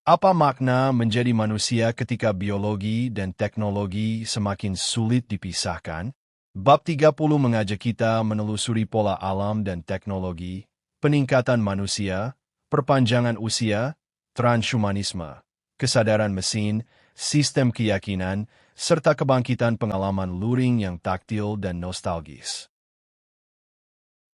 Apa makna menjadi manusia ketika biologi dan teknologi semakin sulit dipisahkan? Bab 30 mengajak kita menelusuri pola alam dan teknologi, peningkatan manusia, perpanjangan usia, transhumanisme, kesadaran mesin, sistem keyakinan, serta kebangkitan pengalaman luring yang taktil dan nostalgis.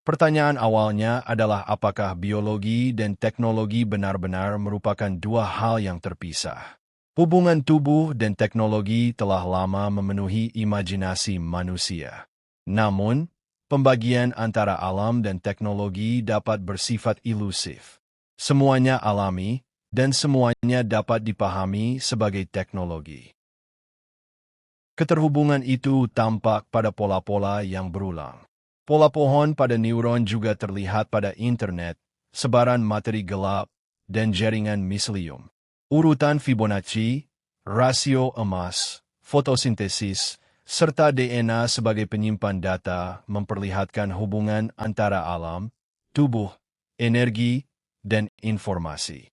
Pertanyaan awalnya adalah apakah biologi dan teknologi benar-benar merupakan dua hal yang terpisah. Hubungan tubuh dan teknologi telah lama memenuhi imajinasi manusia. Namun, pembagian antara alam dan teknologi dapat bersifat ilusif. Semuanya alami, dan semuanya dapat dipahami sebagai teknologi. Keterhubungan itu tampak pada pola-pola yang berulang. Pola pohon pada neuron juga terlihat pada internet, sebaran materi gelap, dan jaringan miselium. Urutan Fibonacci, rasio emas, fotosintesis, serta DNA sebagai penyimpan data memperlihatkan hubungan antara alam, tubuh, energi, dan informasi.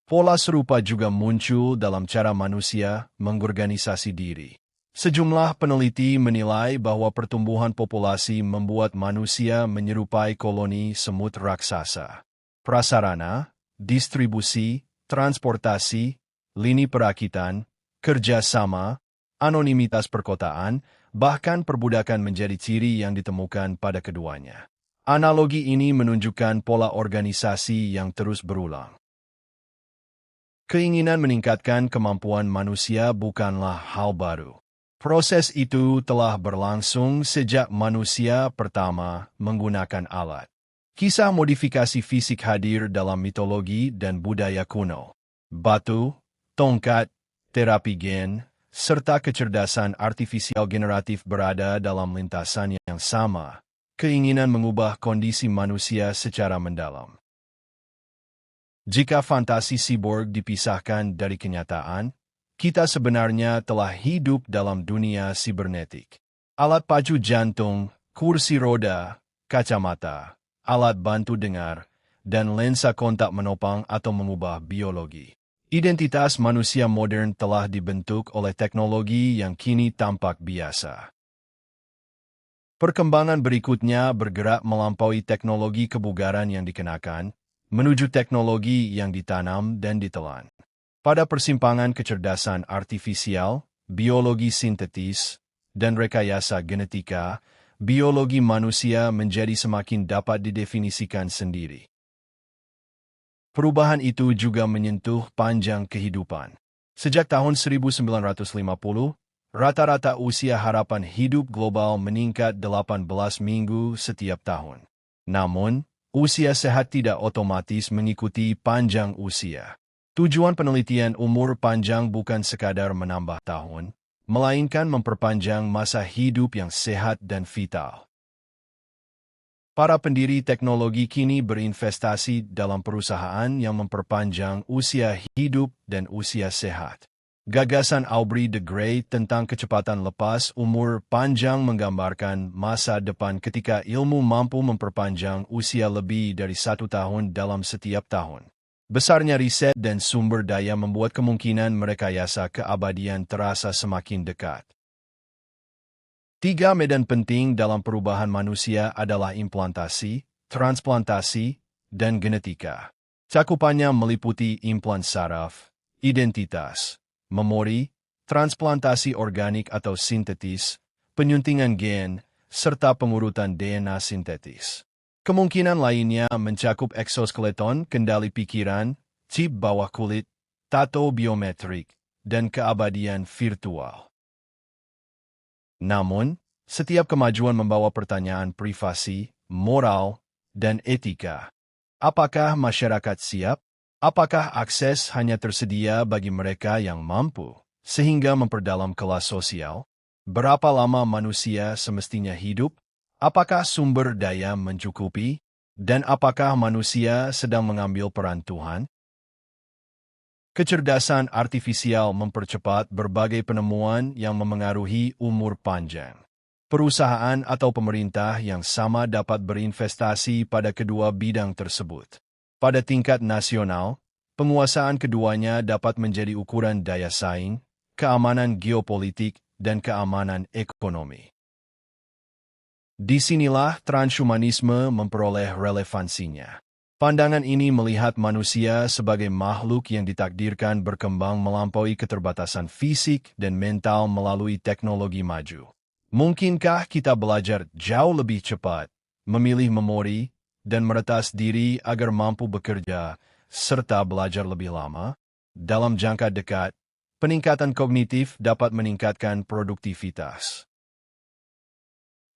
Pola serupa juga muncul dalam cara manusia mengorganisasi diri. Sejumlah peneliti menilai bahwa pertumbuhan populasi membuat manusia menyerupai koloni semut raksasa. Prasarana, distribusi, transportasi, lini perakitan, kerjasama, anonimitas perkotaan, bahkan perbudakan menjadi ciri yang ditemukan pada keduanya. Analogi ini menunjukkan pola organisasi yang terus berulang. Keinginan meningkatkan kemampuan manusia bukanlah hal baru. Proses itu telah berlangsung sejak manusia pertama menggunakan alat. Kisah modifikasi fisik hadir dalam mitologi dan budaya kuno. Batu, tongkat, terapi gen, serta kecerdasan artifisial generatif berada dalam lintasan yang sama, keinginan mengubah kondisi manusia secara mendalam. Jika fantasi cyborg dipisahkan dari kenyataan, kita sebenarnya telah hidup dalam dunia sibernetik. Alat pacu jantung, kursi roda, kacamata, alat bantu dengar, dan lensa kontak menopang atau mengubah biologi. Identitas manusia modern telah dibentuk oleh teknologi yang kini tampak biasa. Perkembangan berikutnya bergerak melampaui teknologi kebugaran yang dikenakan, menuju teknologi yang ditanam dan ditelan. Pada persimpangan kecerdasan artifisial, biologi sintetis, dan rekayasa genetika, biologi manusia menjadi semakin dapat didefinisikan sendiri. Perubahan itu juga menyentuh panjang kehidupan. Sejak tahun 1950, rata-rata usia harapan hidup global meningkat 18 minggu setiap tahun. Namun, usia sehat tidak otomatis mengikuti panjang usia. Tujuan penelitian umur panjang bukan sekadar menambah tahun, melainkan memperpanjang masa hidup yang sehat dan vital. Para pendiri teknologi kini berinvestasi dalam perusahaan yang memperpanjang usia hidup dan usia sehat. Gagasan Aubrey de Grey tentang kecepatan lepas umur panjang menggambarkan masa depan ketika ilmu mampu memperpanjang usia lebih dari 1 tahun dalam setiap tahun. Besarnya riset dan sumber daya membuat kemungkinan merekayasa keabadian terasa semakin dekat. 3 medan penting dalam perubahan manusia adalah implantasi, transplantasi, dan genetika. Cakupannya meliputi implan saraf, identitas, memori, transplantasi organik atau sintetis, penyuntingan gen, serta pengurutan DNA sintetis. Kemungkinan lainnya mencakup eksoskeleton, kendali pikiran, chip bawah kulit, tato biometrik, dan keabadian virtual. Namun, setiap kemajuan membawa pertanyaan privasi, moral, dan etika. Apakah masyarakat siap? Apakah akses hanya tersedia bagi mereka yang mampu, sehingga memperdalam kelas sosial? Berapa lama manusia semestinya hidup? Apakah sumber daya mencukupi? Dan apakah manusia sedang mengambil peran Tuhan? Kecerdasan artifisial mempercepat berbagai penemuan yang memengaruhi umur panjang. Perusahaan atau pemerintah yang sama dapat berinvestasi pada kedua bidang tersebut. Pada tingkat nasional, Penguasaan keduanya dapat menjadi ukuran daya saing, keamanan geopolitik, dan keamanan ekonomi. Disinilah transhumanisme memperoleh relevansinya. Pandangan ini melihat manusia sebagai makhluk yang ditakdirkan berkembang melampaui keterbatasan fisik dan mental melalui teknologi maju. Mungkinkah kita belajar jauh lebih cepat, memilih memori, dan meretas diri agar mampu bekerja, serta belajar lebih lama? Dalam jangka dekat, peningkatan kognitif dapat meningkatkan produktivitas.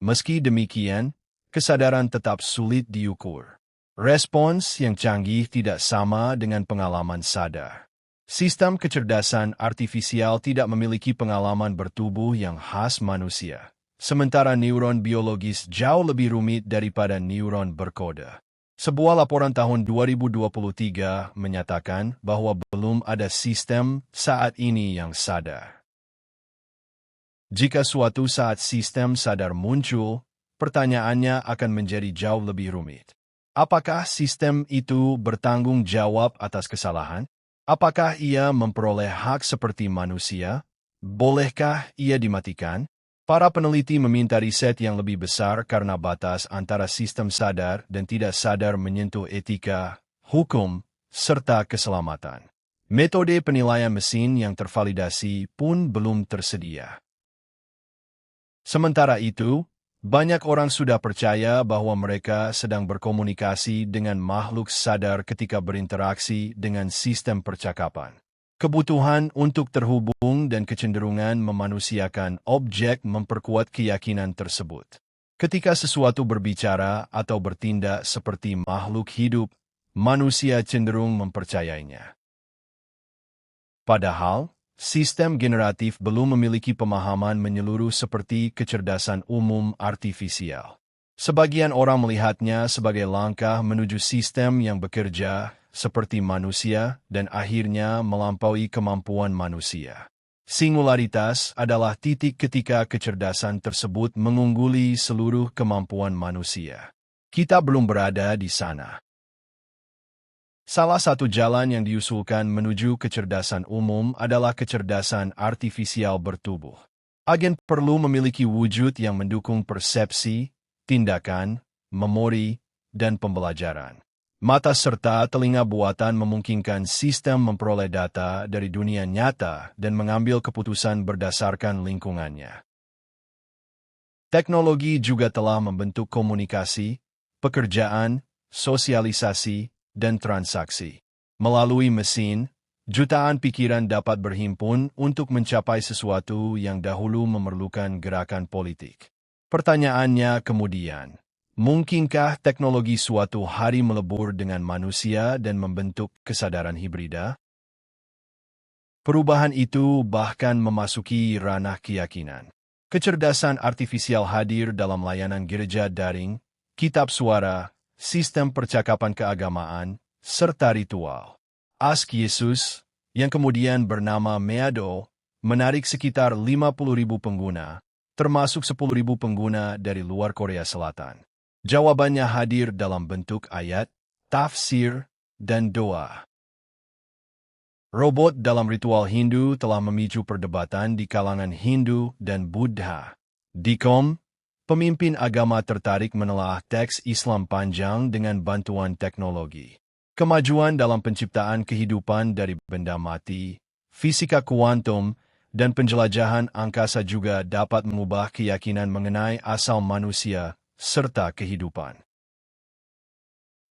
Meski demikian, kesadaran tetap sulit diukur. Respons yang canggih tidak sama dengan pengalaman sadar. Sistem kecerdasan artifisial tidak memiliki pengalaman bertubuh yang khas manusia, sementara neuron biologis jauh lebih rumit daripada neuron berkode. Sebuah laporan tahun 2023 menyatakan bahwa belum ada sistem saat ini yang sadar. Jika suatu saat sistem sadar muncul, pertanyaannya akan menjadi jauh lebih rumit. Apakah sistem itu bertanggung jawab atas kesalahan? Apakah ia memperoleh hak seperti manusia? Bolehkah ia dimatikan? Para peneliti meminta riset yang lebih besar karena batas antara sistem sadar dan tidak sadar menyentuh etika, hukum, serta keselamatan. Metode penilaian mesin yang tervalidasi pun belum tersedia. Sementara itu, banyak orang sudah percaya bahwa mereka sedang berkomunikasi dengan makhluk sadar ketika berinteraksi dengan sistem percakapan. Kebutuhan untuk terhubung dan kecenderungan memanusiakan objek memperkuat keyakinan tersebut. Ketika sesuatu berbicara atau bertindak seperti makhluk hidup, manusia cenderung mempercayainya. Padahal, sistem generatif belum memiliki pemahaman menyeluruh seperti kecerdasan umum artifisial. Sebagian orang melihatnya sebagai langkah menuju sistem yang bekerja seperti manusia dan akhirnya melampaui kemampuan manusia. Singularitas adalah titik ketika kecerdasan tersebut mengungguli seluruh kemampuan manusia. Kita belum berada di sana. Salah satu jalan yang diusulkan menuju kecerdasan umum adalah kecerdasan artifisial bertubuh. Agen perlu memiliki wujud yang mendukung persepsi, tindakan, memori, dan pembelajaran. Mata serta telinga buatan memungkinkan sistem memperoleh data dari dunia nyata dan mengambil keputusan berdasarkan lingkungannya. Teknologi juga telah membentuk komunikasi, pekerjaan, sosialisasi, dan transaksi. Melalui mesin, jutaan pikiran dapat berhimpun untuk mencapai sesuatu yang dahulu memerlukan gerakan politik. Pertanyaannya kemudian, mungkinkah teknologi suatu hari melebur dengan manusia dan membentuk kesadaran hibrida? Perubahan itu bahkan memasuki ranah keyakinan. Kecerdasan artifisial hadir dalam layanan gereja daring, kitab suara, sistem percakapan keagamaan, serta ritual. Ask Yesus, yang kemudian bernama Meado, menarik sekitar 50.000 pengguna, termasuk 10.000 pengguna dari luar Korea Selatan. Jawabannya hadir dalam bentuk ayat, tafsir, dan doa. Robot dalam ritual Hindu telah memicu perdebatan di kalangan Hindu dan Buddha. Dikom, pemimpin agama tertarik menelaah teks Islam panjang dengan bantuan teknologi. Kemajuan dalam penciptaan kehidupan dari benda mati, fisika kuantum, dan penjelajahan angkasa juga dapat mengubah keyakinan mengenai asal manusia serta kehidupan.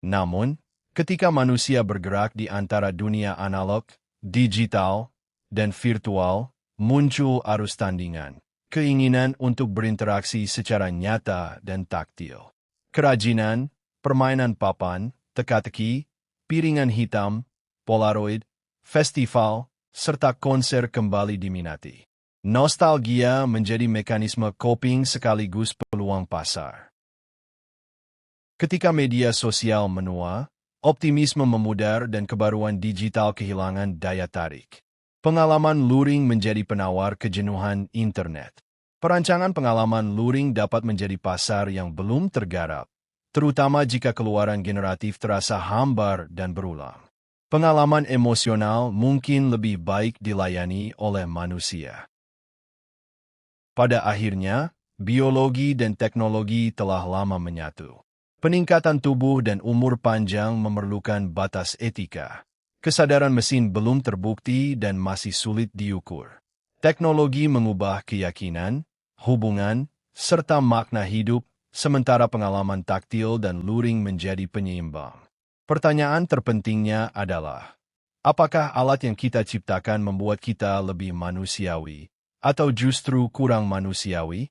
Namun, ketika manusia bergerak di antara dunia analog, digital, dan virtual, muncul arus tandingan. Keinginan untuk berinteraksi secara nyata dan taktil. Kerajinan, permainan papan, teka-teki, piringan hitam, polaroid, festival, serta konser kembali diminati. Nostalgia menjadi mekanisme coping sekaligus peluang pasar. Ketika media sosial menua, optimisme memudar dan kebaruan digital kehilangan daya tarik. Pengalaman luring menjadi penawar kejenuhan internet. Perancangan pengalaman luring dapat menjadi pasar yang belum tergarap, terutama jika keluaran generatif terasa hambar dan berulang. Pengalaman emosional mungkin lebih baik dilayani oleh manusia. Pada akhirnya, biologi dan teknologi telah lama menyatu. Peningkatan tubuh dan umur panjang memerlukan batas etika. Kesadaran mesin belum terbukti dan masih sulit diukur. Teknologi mengubah keyakinan, hubungan, serta makna hidup, sementara pengalaman taktil dan luring menjadi penyeimbang. Pertanyaan terpentingnya adalah, apakah alat yang kita ciptakan membuat kita lebih manusiawi, atau justru kurang manusiawi?